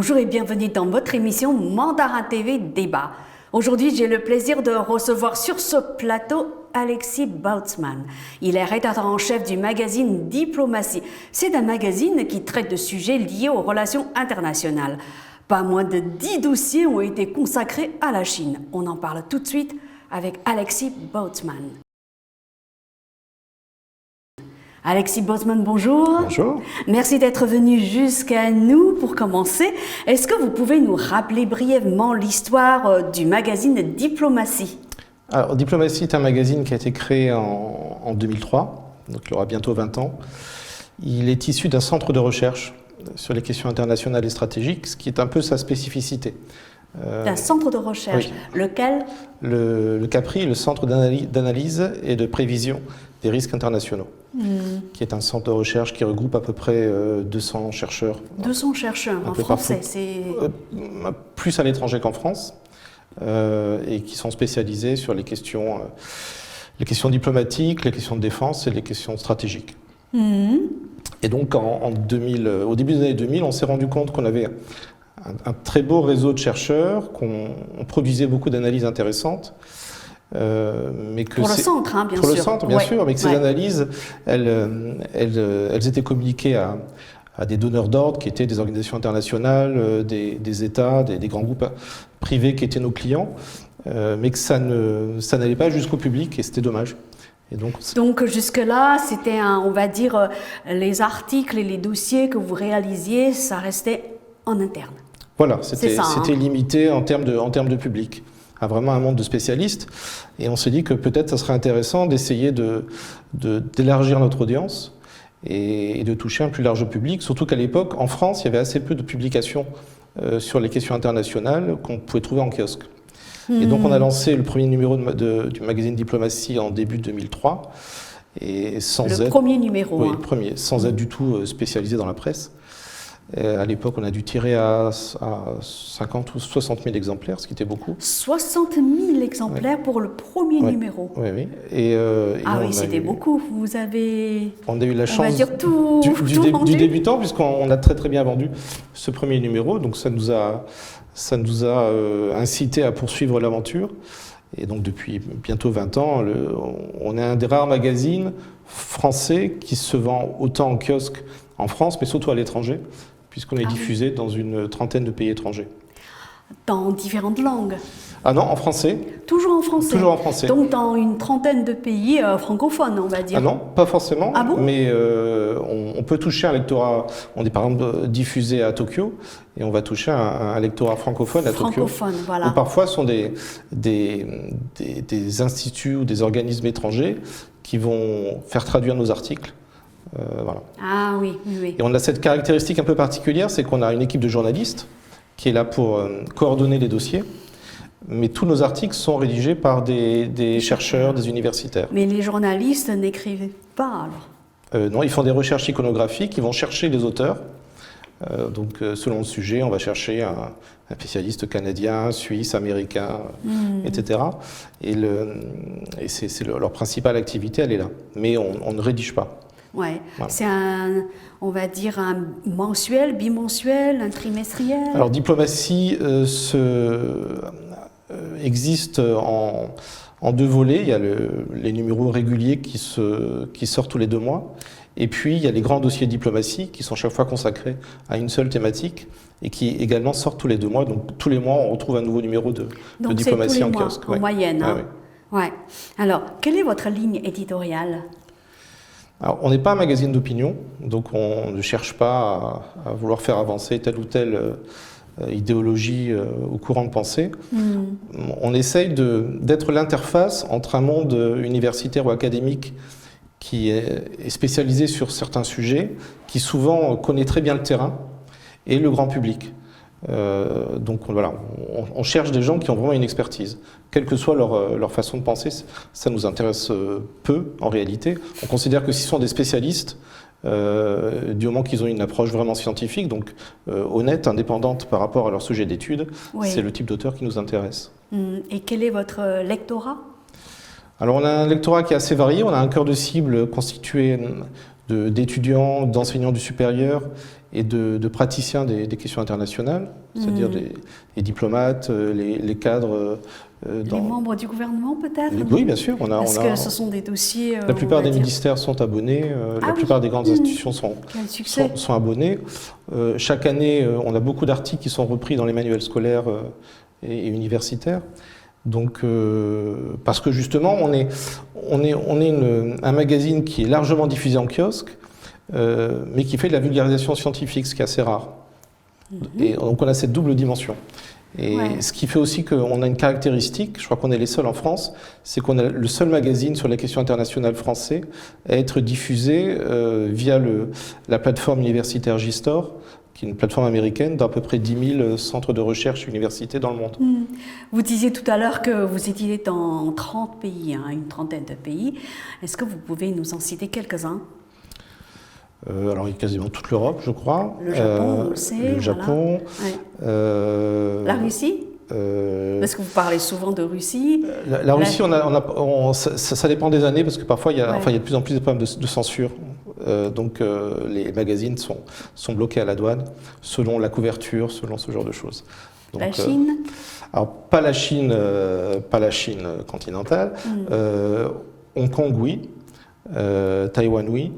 Bonjour et bienvenue dans votre émission Mandarin TV Débat. Aujourd'hui, j'ai le plaisir de recevoir sur ce plateau Alexis Bautzmann. Il est rédacteur en chef du magazine Diplomatie. C'est un magazine qui traite de sujets liés aux relations internationales. Pas moins de 10 dossiers ont été consacrés à la Chine. On en parle tout de suite avec Alexis Bautzmann. Alexis Bautzmann, bonjour. Bonjour. Merci d'être venu jusqu'à nous. Pour commencer, est-ce que vous pouvez nous rappeler brièvement l'histoire du magazine Diplomatie? Alors, Diplomatie est un magazine qui a été créé en 2003, donc il aura bientôt 20 ans. Il est issu d'un centre de recherche sur les questions internationales et stratégiques, ce qui est un peu sa spécificité. Un centre de recherche, oui. Lequel? Le CAPRI, le Centre d'analyse et de prévision des risques internationaux, qui est un centre de recherche qui regroupe à peu près 200 chercheurs. 200 chercheurs en français, c'est... Plus à l'étranger qu'en France, et qui sont spécialisés sur les questions diplomatiques, les questions de défense et les questions stratégiques. Et donc au début des années 2000, on s'est rendu compte qu'on avait un très beau réseau de chercheurs, qu'on produisait beaucoup d'analyses intéressantes. Mais que pour le centre, hein, bien sûr. Pour le centre, bien sûr, mais que ces analyses, elles étaient communiquées à des donneurs d'ordre qui étaient des organisations internationales, des États, des grands groupes privés qui étaient nos clients, mais que ça n'allait pas jusqu'au public et c'était dommage. Et donc jusque-là, c'était, on va dire, les articles et les dossiers que vous réalisiez, ça restait en interne. Voilà, c'était limité en termes de public, à vraiment un monde de spécialistes. Et on s'est dit que peut-être ça serait intéressant d'essayer d'élargir notre audience et de toucher un plus large public, surtout qu'à l'époque, en France, il y avait assez peu de publications sur les questions internationales qu'on pouvait trouver en kiosque. Et donc on a lancé le premier numéro du magazine Diplomatie en début 2003. Et premier numéro. Oui, le premier, sans être du tout spécialisé dans la presse. À l'époque, on a dû tirer à 50 ou 60 000 exemplaires, ce qui était beaucoup. 60 000 exemplaires pour le premier numéro. Oui, oui. Oui, c'était beaucoup. Vous avez... On a eu la chance on va dire tout du débutant, puisqu'on a très très bien vendu ce premier numéro. Donc ça nous a incité à poursuivre l'aventure. Et donc depuis bientôt 20 ans, on est un des rares magazines français qui se vend autant en kiosque en France, mais surtout à l'étranger, puisqu'on est diffusé dans une trentaine de pays étrangers. Dans différentes langues? Ah non, en français. Toujours en français? Toujours en français. Donc dans une trentaine de pays francophones, on va dire? Ah non, pas forcément, bon mais on peut toucher un lectorat. On est par exemple diffusé à Tokyo, et on va toucher un lectorat francophone à Tokyo. Francophone, voilà. Ou parfois ce sont des instituts ou des organismes étrangers qui vont faire traduire nos articles. Voilà. Ah oui, oui. Et on a cette caractéristique un peu particulière, c'est qu'on a une équipe de journalistes qui est là pour coordonner les dossiers, mais tous nos articles sont rédigés par des chercheurs, des universitaires. Mais les journalistes n'écrivent pas alors? Non, ils font des recherches iconographiques, ils vont chercher les auteurs. Donc selon le sujet, on va chercher un spécialiste canadien, suisse, américain, etc. Et c'est leur principale activité, elle est là. Mais on ne rédige pas. Ouais. Voilà. C'est on va dire, un mensuel, bimensuel, un trimestriel? Alors, Diplomatie existe en deux volets. Il y a les numéros réguliers qui sortent tous les 2 mois. Et puis, il y a les grands dossiers de diplomatie qui sont chaque fois consacrés à une seule thématique et qui également sortent tous les 2 mois. Donc, tous les mois, on retrouve un nouveau numéro de diplomatie en kiosque. En moyenne. Hein? Oui. Ouais. Alors, quelle est votre ligne éditoriale? Alors, on n'est pas un magazine d'opinion, donc on ne cherche pas à vouloir faire avancer telle ou telle idéologie ou courant de pensée. On essaye d'être l'interface entre un monde universitaire ou académique qui est spécialisé sur certains sujets, qui souvent connaît très bien le terrain, et le grand public. Donc voilà, on cherche des gens qui ont vraiment une expertise. Quelle que soit leur façon de penser, ça nous intéresse peu en réalité. On considère que s'ils sont des spécialistes, du moment qu'ils ont une approche vraiment scientifique, donc honnête, indépendante par rapport à leur sujet d'étude, c'est le type d'auteur qui nous intéresse. Et quel est votre lectorat? Alors on a un lectorat qui est assez varié, on a un cœur de cible constitué d'étudiants, d'enseignants du supérieur et de praticiens des questions internationales, c'est-à-dire les diplomates, les cadres. Les membres du gouvernement peut-être? Oui, bien sûr. Parce que ce sont des dossiers... La plupart des ministères sont abonnés, la plupart des grandes institutions sont abonnées. Chaque année, on a beaucoup d'articles qui sont repris dans les manuels scolaires et universitaires. Donc, parce que justement, on est un magazine qui est largement diffusé en kiosque, mais qui fait de la vulgarisation scientifique, ce qui est assez rare. Et donc, on a cette double dimension. Et ce qui fait aussi qu'on a une caractéristique, je crois qu'on est les seuls en France, c'est qu'on a le seul magazine sur la question internationale français à être diffusé via la plateforme universitaire JSTOR, qui est une plateforme américaine d'à peu près 10 000 centres de recherche et universités dans le monde. Vous disiez tout à l'heure que vous étiez dans 30 pays, une trentaine de pays. Est-ce que vous pouvez nous en citer quelques-uns? Alors, il y a quasiment toute l'Europe, je crois. Le Japon, on le sait. Le Japon. Voilà. La Russie? Parce que vous parlez souvent de Russie. La Russie, ça dépend des années, parce que parfois, il y a de plus en plus de problèmes de censure. Donc, les magazines sont bloqués à la douane, selon la couverture, selon ce genre de choses. Donc, la Chine? Alors, pas la Chine continentale. Hong Kong, oui. Taïwan, oui.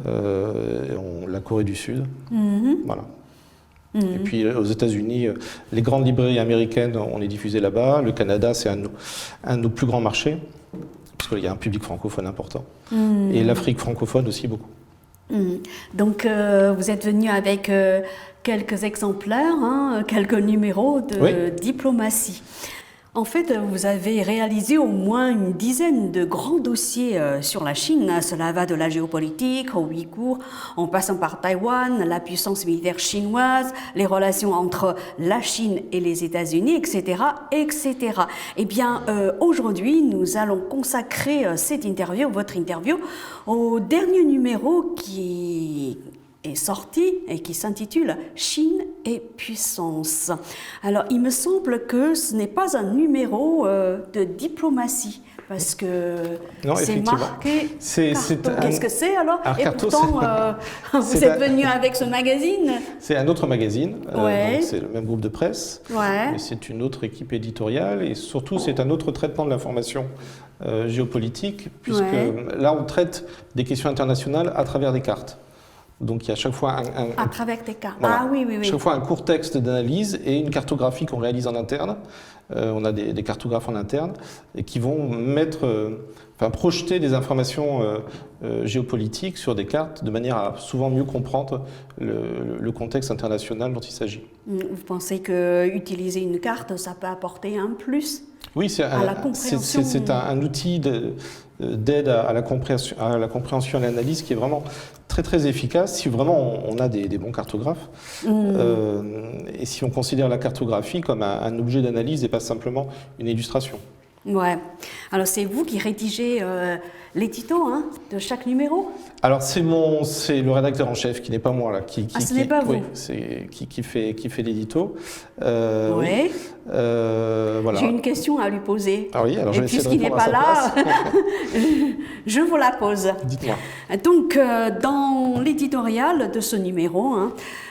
La Corée du Sud. Voilà. Et puis aux États-Unis, les grandes librairies américaines, on est diffusé là-bas. Le Canada, c'est un de nos plus grands marchés, parce qu'il y a un public francophone important. Et l'Afrique francophone aussi beaucoup. Donc vous êtes venu avec quelques exemplaires, quelques numéros de diplomatie. En fait, vous avez réalisé au moins une dizaine de grands dossiers sur la Chine. Cela va de la géopolitique aux Ouïghours, en passant par Taïwan, la puissance militaire chinoise, les relations entre la Chine et les États-Unis, etc., etc. Eh bien, aujourd'hui, nous allons consacrer votre interview, au dernier numéro qui est sorti et qui s'intitule « Chine et puissance ». Alors, il me semble que ce n'est pas un numéro de diplomatie, parce que c'est marqué carton. Qu'est-ce que c'est alors? Et pourtant, vous êtes venu avec ce magazine? C'est un autre magazine, c'est le même groupe de presse, mais c'est une autre équipe éditoriale, et surtout c'est un autre traitement de l'information géopolitique, puisque là on traite des questions internationales à travers des cartes. Donc il y a à chaque fois à travers des cartes. Voilà. Chaque fois un court texte d'analyse et une cartographie qu'on réalise en interne. On a des cartographes en interne et qui vont projeter des informations géopolitiques sur des cartes de manière à souvent mieux comprendre le contexte international dont il s'agit. Vous pensez que utiliser une carte, ça peut apporter un plus? Oui, c'est un outil d'aide à la compréhension et à l'analyse qui est vraiment très très efficace si vraiment on a des bons cartographes et si on considère la cartographie comme un objet d'analyse et pas simplement une illustration. Ouais. Alors c'est vous qui rédigez l'édito de chaque numéro? Alors c'est le rédacteur en chef qui n'est pas moi là, ce n'est pas vous. Oui, c'est qui fait l'édito. Oui. Voilà. J'ai une question à lui poser. Ah oui, alors je vais essayer de répondre puisqu'il n'est pas là, je vous la pose. Dites-moi. Donc dans l'éditorial de ce numéro,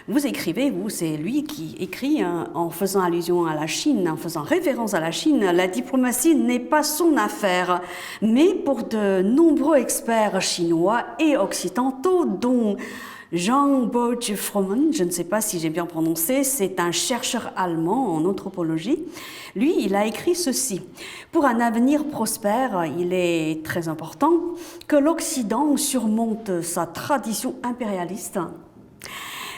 vous écrivez, c'est lui qui écrit en faisant allusion à la Chine, en faisant référence à la Chine, la diplomatie n'est pas son affaire, mais pour de nombreux experts chinois et occidentaux, dont Jean Boje Froman, je ne sais pas si j'ai bien prononcé, c'est un chercheur allemand en anthropologie. Lui, il a écrit ceci. Pour un avenir prospère, il est très important que l'Occident surmonte sa tradition impérialiste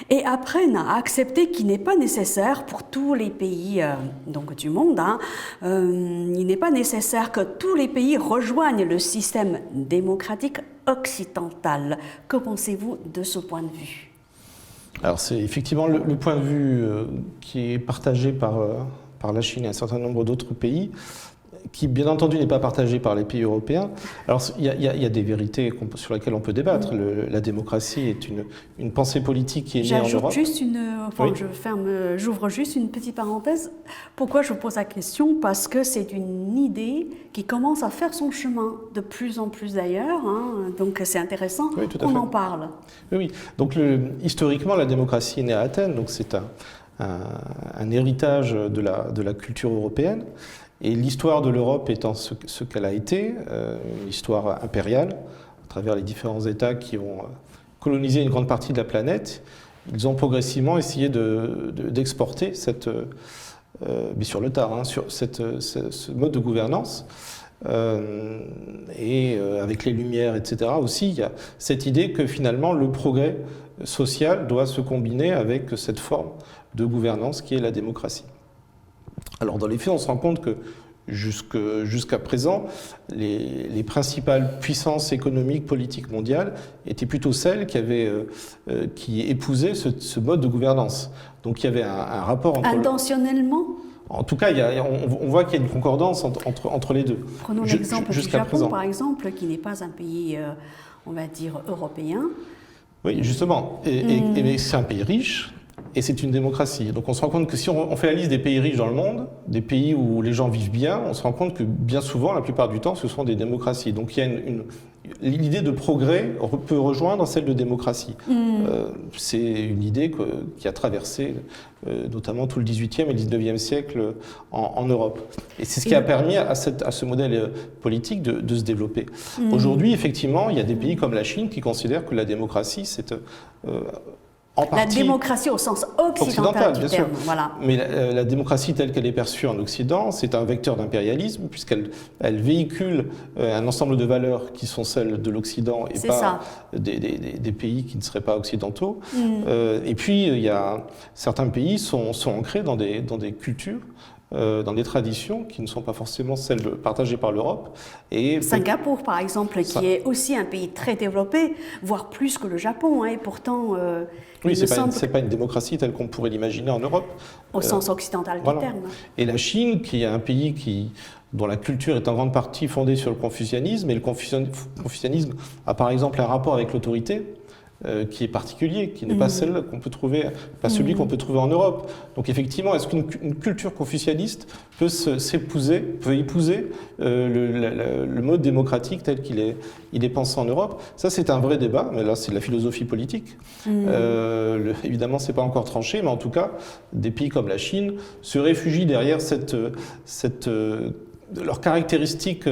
et apprennent à accepter qu'il n'est pas nécessaire pour tous les pays du monde, il n'est pas nécessaire que tous les pays rejoignent le système démocratique occidental. Que pensez-vous de ce point de vue? Alors c'est effectivement le point de vue qui est partagé par la Chine et un certain nombre d'autres pays. qui bien entendu n'est pas partagé par les pays européens. Alors il y a des vérités sur lesquelles on peut débattre. La démocratie est une pensée politique qui est née en Europe. J'ouvre juste une petite parenthèse. Pourquoi je vous pose la question? Parce que c'est une idée qui commence à faire son chemin de plus en plus d'ailleurs. Donc c'est intéressant qu'on en parle. Oui. Donc historiquement, la démocratie est née à Athènes. Donc c'est un héritage de la culture européenne. Et l'histoire de l'Europe étant ce qu'elle a été, une histoire impériale, à travers les différents États qui ont colonisé une grande partie de la planète, ils ont progressivement essayé d'exporter mais sur le tard, ce mode de gouvernance. Et avec les Lumières, etc. aussi, il y a cette idée que finalement le progrès social doit se combiner avec cette forme de gouvernance qui est la démocratie. Alors dans les faits, on se rend compte que jusqu'à présent, les principales puissances économiques, politiques mondiales étaient plutôt celles qui épousaient ce mode de gouvernance. Donc il y avait un rapport entre... Intentionnellement ? En tout cas, on voit qu'il y a une concordance entre les deux. Prenons l'exemple du Japon, par exemple, qui n'est pas un pays, on va dire, européen. Oui, justement. Et c'est un pays riche. Et c'est une démocratie. Donc on se rend compte que si on fait la liste des pays riches dans le monde, des pays où les gens vivent bien, on se rend compte que bien souvent, la plupart du temps, ce sont des démocraties. Donc il y a l'idée de progrès peut rejoindre celle de démocratie. C'est une idée qui a traversé notamment tout le XVIIIe et le XIXe siècle en Europe. Et c'est ce qui a permis à ce modèle politique de se développer. Aujourd'hui, effectivement, il y a des pays comme la Chine qui considèrent que la démocratie, c'est... la démocratie au sens occidental du terme. Voilà. Mais la démocratie telle qu'elle est perçue en Occident, c'est un vecteur d'impérialisme puisqu'elle véhicule un ensemble de valeurs qui sont celles de l'Occident et pas des pays qui ne seraient pas occidentaux. Et puis, certains pays sont ancrés dans des cultures, dans des traditions qui ne sont pas forcément celles partagées par l'Europe. Singapour, par exemple, qui est aussi un pays très développé, voire plus que le Japon, et pourtant... oui, c'est pas une démocratie telle qu'on pourrait l'imaginer en Europe. Au sens occidental du terme. Et la Chine, qui est un pays dont la culture est en grande partie fondée sur le confucianisme, et le confucianisme a par exemple un rapport avec l'autorité, qui est particulier, qui n'est pas celui qu'on peut trouver en Europe. Donc effectivement, est-ce qu'une culture confucianiste peut épouser le mode démocratique tel qu'il est pensé en Europe? Ça, c'est un vrai débat, mais là, c'est de la philosophie politique. Évidemment, c'est pas encore tranché, mais en tout cas, des pays comme la Chine se réfugient derrière leurs caractéristiques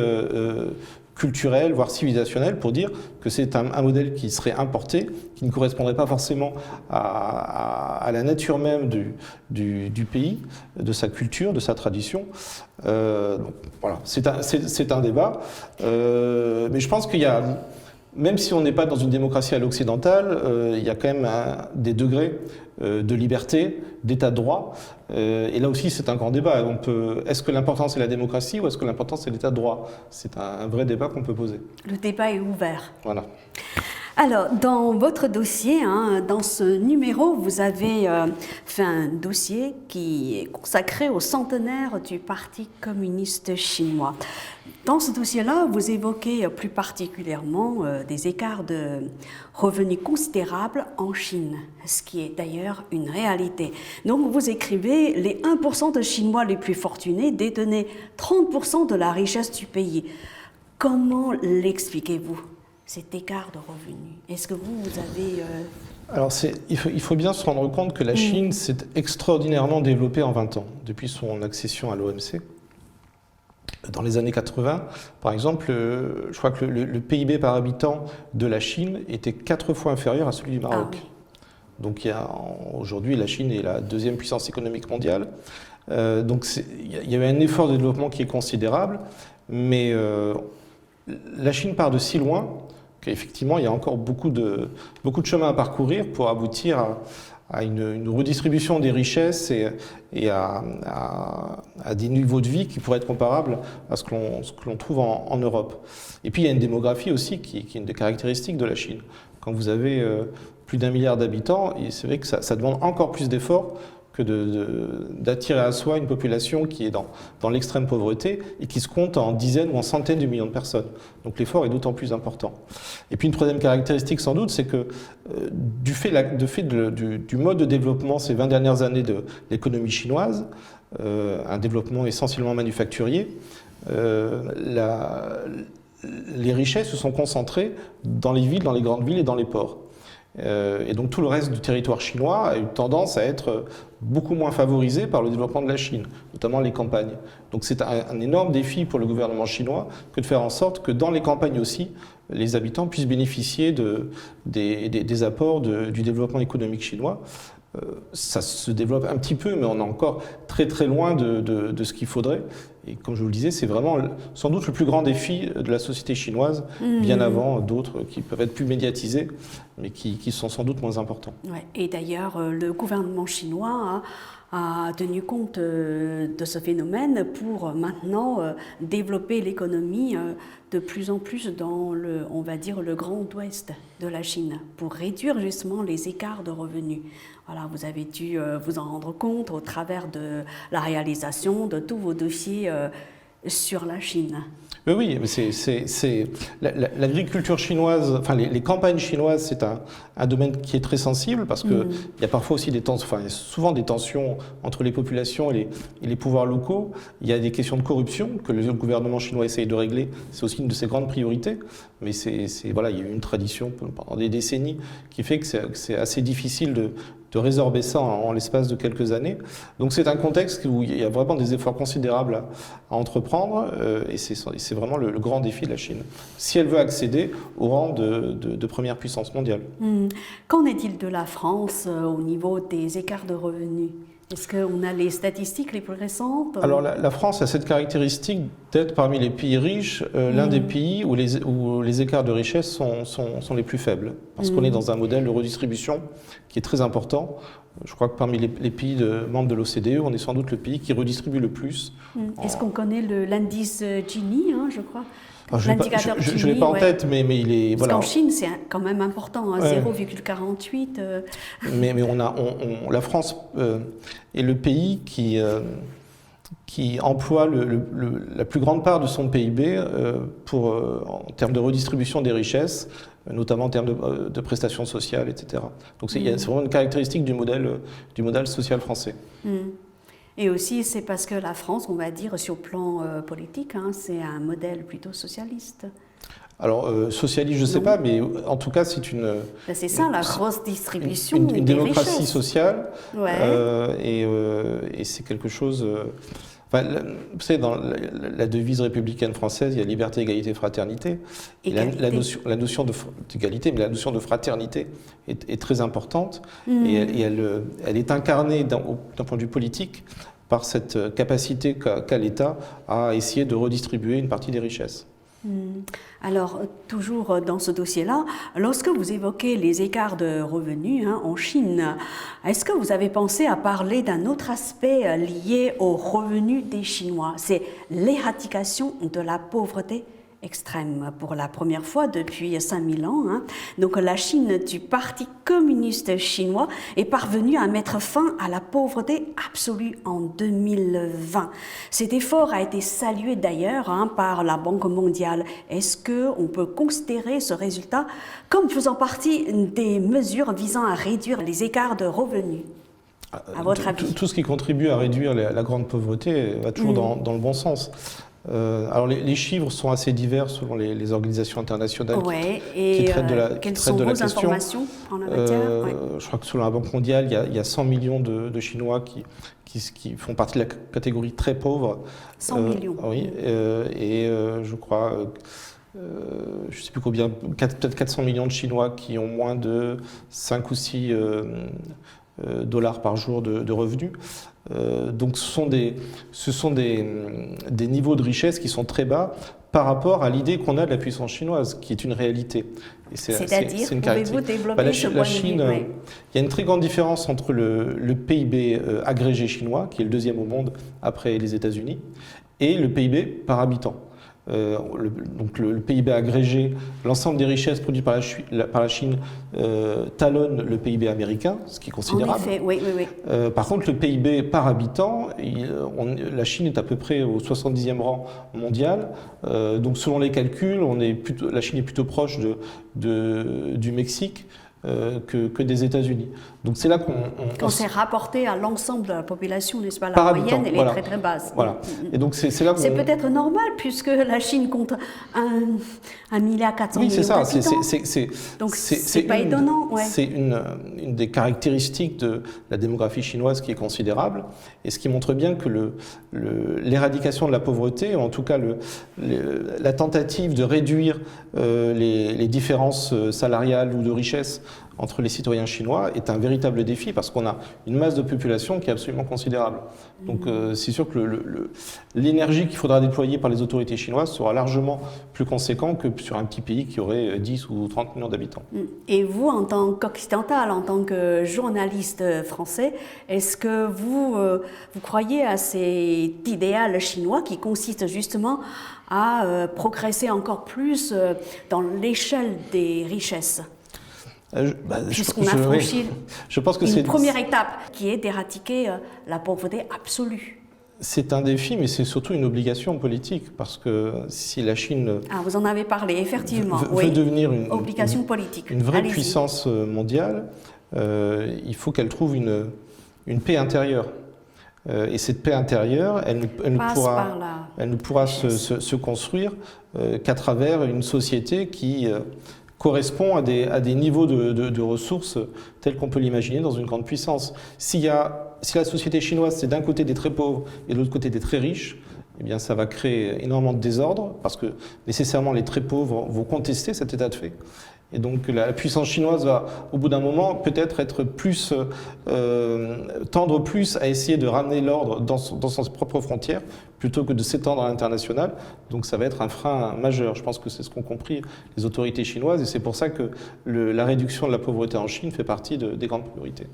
culturelle, voire civilisationnelle, pour dire que c'est un modèle qui serait importé, qui ne correspondrait pas forcément à la nature même du pays, de sa culture, de sa tradition. Donc, voilà, c'est un débat. Mais je pense qu'il y a, même si on n'est pas dans une démocratie à l'occidentale, il y a quand même des degrés de liberté, d'état de droit. Et là aussi, c'est un grand débat. Est-ce que l'important, c'est la démocratie ou est-ce que l'important, c'est l'état de droit? C'est un vrai débat qu'on peut poser. Le débat est ouvert. Voilà. Alors, dans votre dossier, dans ce numéro, vous avez fait un dossier qui est consacré au centenaire du Parti communiste chinois. Dans ce dossier-là, vous évoquez plus particulièrement des écarts de revenus considérables en Chine, ce qui est d'ailleurs une réalité. Donc vous écrivez « Les 1% de Chinois les plus fortunés détenaient 30% de la richesse du pays ». Comment l'expliquez-vous, cet écart de revenus? Est-ce que vous avez... Alors il faut bien se rendre compte que la Chine s'est extraordinairement développée en 20 ans, depuis son accession à l'OMC. Dans les années 80, par exemple, je crois que le PIB par habitant de la Chine était 4 fois inférieur à celui du Maroc. Ah oui. Donc aujourd'hui, la Chine est la deuxième puissance économique mondiale. Donc il y avait un effort de développement qui est considérable, mais la Chine part de si loin qu'effectivement, il y a encore beaucoup de chemin à parcourir pour aboutir à une redistribution des richesses et à des niveaux de vie qui pourraient être comparables à ce que l'on trouve en Europe. Et puis il y a une démographie aussi qui est une des caractéristiques de la Chine. Quand vous avez plus d'1 milliard d'habitants, c'est vrai que ça demande encore plus d'efforts que d'attirer à soi une population qui est dans l'extrême pauvreté et qui se compte en dizaines ou en centaines de millions de personnes. Donc l'effort est d'autant plus important. Et puis une troisième caractéristique sans doute, c'est que du fait du mode de développement ces 20 dernières années de l'économie chinoise, un développement essentiellement manufacturier, les richesses se sont concentrées dans les villes, dans les grandes villes et dans les ports. Et donc tout le reste du territoire chinois a eu tendance à être beaucoup moins favorisé par le développement de la Chine, notamment les campagnes. Donc c'est un énorme défi pour le gouvernement chinois que de faire en sorte que dans les campagnes aussi, les habitants puissent bénéficier des apports du développement économique chinois. Ça se développe un petit peu, mais on est encore très très loin de ce qu'il faudrait. Et comme je vous le disais, c'est vraiment sans doute le plus grand défi de la société chinoise, bien avant d'autres qui peuvent être plus médiatisés, mais qui sont sans doute moins importants. Ouais. Et d'ailleurs, le gouvernement chinois a tenu compte de ce phénomène pour maintenant développer l'économie de plus en plus dans on va dire, le grand ouest de la Chine, pour réduire justement les écarts de revenus. Voilà, vous avez dû vous en rendre compte au travers de la réalisation de tous vos dossiers sur la Chine. Oui, mais l'agriculture chinoise, enfin les campagnes chinoises, c'est un domaine qui est très sensible parce qu'il y a parfois aussi souvent des tensions entre les populations et les pouvoirs locaux. Il y a des questions de corruption que le gouvernement chinois essaye de régler. C'est aussi une de ses grandes priorités. Mais il y a eu une tradition pendant des décennies qui fait que c'est assez difficile de résorber ça en l'espace de quelques années. Donc c'est un contexte où il y a vraiment des efforts considérables à entreprendre et c'est vraiment le grand défi de la Chine, si elle veut accéder au rang de première puissance mondiale. Qu'en est-il de la France au niveau des écarts de revenus ? Est-ce qu'on a les statistiques les plus récentes ? Alors la France a cette caractéristique d'être parmi les pays riches, l'un des pays où les écarts de richesse sont les plus faibles. Parce qu'on est dans un modèle de redistribution qui est très important. Je crois que parmi les pays membres de l'OCDE, on est sans doute le pays qui redistribue le plus. Est-ce qu'on connaît l'indice Gini, je crois ? Je ne l'ai pas en tête, mais il est... Parce qu'en Chine, c'est quand même important, 0,48. Mais la France est le pays qui emploie la plus grande part de son PIB en termes de redistribution des richesses, notamment en termes de prestations sociales, etc. Donc c'est vraiment une caractéristique du modèle social français. Et aussi, c'est parce que la France, on va dire, sur le plan politique, c'est un modèle plutôt socialiste. Alors, socialiste, je ne sais pas, mais en tout cas, c'est une... c'est ça, la grosse distribution une des démocratie richesses. sociale, et c'est quelque chose... vous savez, dans la devise républicaine française, il y a liberté, égalité, fraternité. La notion d'égalité, mais la notion de fraternité est très importante. Et elle est incarnée d'un point de vue politique par cette capacité qu'a l'État à essayer de redistribuer une partie des richesses. Alors, toujours dans ce dossier-là, lorsque vous évoquez les écarts de revenus en Chine, est-ce que vous avez pensé à parler d'un autre aspect lié aux revenus des Chinois ? C'est l'éradication de la pauvreté extrême pour la première fois depuis 5000 ans. Donc la Chine du Parti communiste chinois est parvenue à mettre fin à la pauvreté absolue en 2020. Cet effort a été salué d'ailleurs par la Banque mondiale. Est-ce qu'on peut considérer ce résultat comme faisant partie des mesures visant à réduire les écarts de revenus ? À votre avis ? Tout ce qui contribue à réduire la grande pauvreté va toujours dans le bon sens. Alors les chiffres sont assez divers selon les organisations internationales qui traitent de la question. Quelles sont vos informations en la matière ? Je crois que selon la Banque mondiale, il y a 100 millions de Chinois qui font partie de la catégorie très pauvre. 100 millions. Oui, je crois... je ne sais plus combien, peut-être 400 millions de Chinois qui ont moins de 5 ou 6 dollars par jour de revenus. Donc ce sont des niveaux de richesse qui sont très bas par rapport à l'idée qu'on a de la puissance chinoise, qui est une réalité. C'est-à-dire, pouvez-vous développer ce point de vue ? La Chine, il y a une très grande différence entre le PIB agrégé chinois, qui est le deuxième au monde après les États-Unis, et le PIB par habitant. donc le PIB agrégé, l'ensemble des richesses produites par la Chine talonne le PIB américain, ce qui est considérable. En effet, oui, oui, oui. Par contre, le PIB par habitant, la Chine est à peu près au 70e rang mondial. Donc selon les calculs, la Chine est plutôt proche du Mexique que des États-Unis. Donc c'est là qu'on s'est rapporté à l'ensemble de la population, n'est-ce pas? La par moyenne, habitant, elle voilà. est très très basse. Voilà. Et donc c'est là c'est peut-être normal puisque la Chine compte 1,4 milliard d'habitants. Oui, c'est ça. Donc c'est pas étonnant. Ouais. C'est une des caractéristiques de la démographie chinoise qui est considérable et ce qui montre bien que l'éradication de la pauvreté, ou en tout cas la tentative de réduire les différences salariales ou de richesse entre les citoyens chinois est un véritable défi parce qu'on a une masse de population qui est absolument considérable. Donc c'est sûr que l'énergie qu'il faudra déployer par les autorités chinoises sera largement plus conséquent que sur un petit pays qui aurait 10 ou 30 millions d'habitants. Et vous, en tant qu'occidental, en tant que journaliste français, est-ce que vous croyez à cet idéal chinois qui consiste justement à progresser encore plus dans l'échelle des richesses? Puisqu'on a franchi je pense que une première étape qui est d'éradiquer la pauvreté absolue. C'est un défi, mais c'est surtout une obligation politique, parce que si la Chine vous en avez parlé, effectivement, veut devenir obligation politique. Une vraie puissance mondiale, il faut qu'elle trouve une paix intérieure. Et cette paix intérieure, elle ne pourra se construire qu'à travers une société qui correspond à des niveaux de ressources tels qu'on peut l'imaginer dans une grande puissance. Si la société chinoise, c'est d'un côté des très pauvres et de l'autre côté des très riches, eh bien ça va créer énormément de désordre parce que nécessairement les très pauvres vont contester cet état de fait. Et donc la puissance chinoise va, au bout d'un moment, peut-être être plus tendre plus à essayer de ramener l'ordre dans ses propres frontières plutôt que de s'étendre à l'international. Donc ça va être un frein majeur. Je pense que c'est ce qu'ont compris les autorités chinoises et c'est pour ça que la réduction de la pauvreté en Chine fait partie des grandes priorités.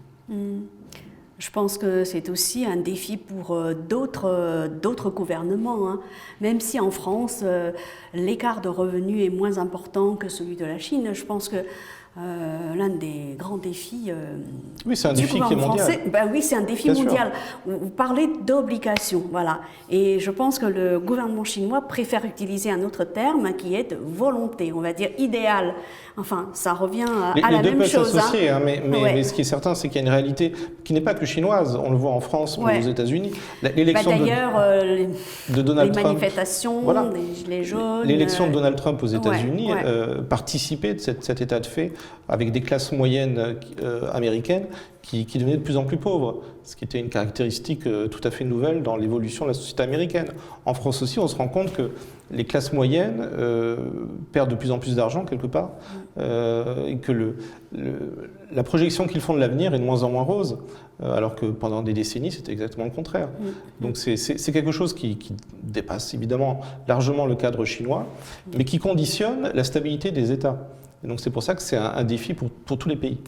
Je pense que c'est aussi un défi pour d'autres gouvernements. Hein. Même si en France, l'écart de revenus est moins important que celui de la Chine, je pense que l'un des grands défis oui, c'est un défi qui est mondial. Français, oui, c'est un défi Bien mondial. Vous parlez d'obligation, voilà. Et je pense que le gouvernement chinois préfère utiliser un autre terme qui est de volonté, on va dire idéal. Enfin, ça revient à la même chose. Les deux peuvent s'associer, hein, mais ce qui est certain, c'est qu'il y a une réalité qui n'est pas que chinoise. On le voit en France ou aux États-Unis. L'élection de Donald Trump, manifestations, voilà. des gilets jaunes. L'élection de Donald Trump aux États-Unis participait de cet état de fait avec des classes moyennes américaines qui devenaient de plus en plus pauvres, ce qui était une caractéristique tout à fait nouvelle dans l'évolution de la société américaine. En France aussi, on se rend compte que les classes moyennes perdent de plus en plus d'argent quelque part, et que la projection qu'ils font de l'avenir est de moins en moins rose, alors que pendant des décennies, c'était exactement le contraire. Donc c'est quelque chose qui dépasse évidemment largement le cadre chinois, mais qui conditionne la stabilité des États. Et donc c'est pour ça que c'est un défi pour tous les pays.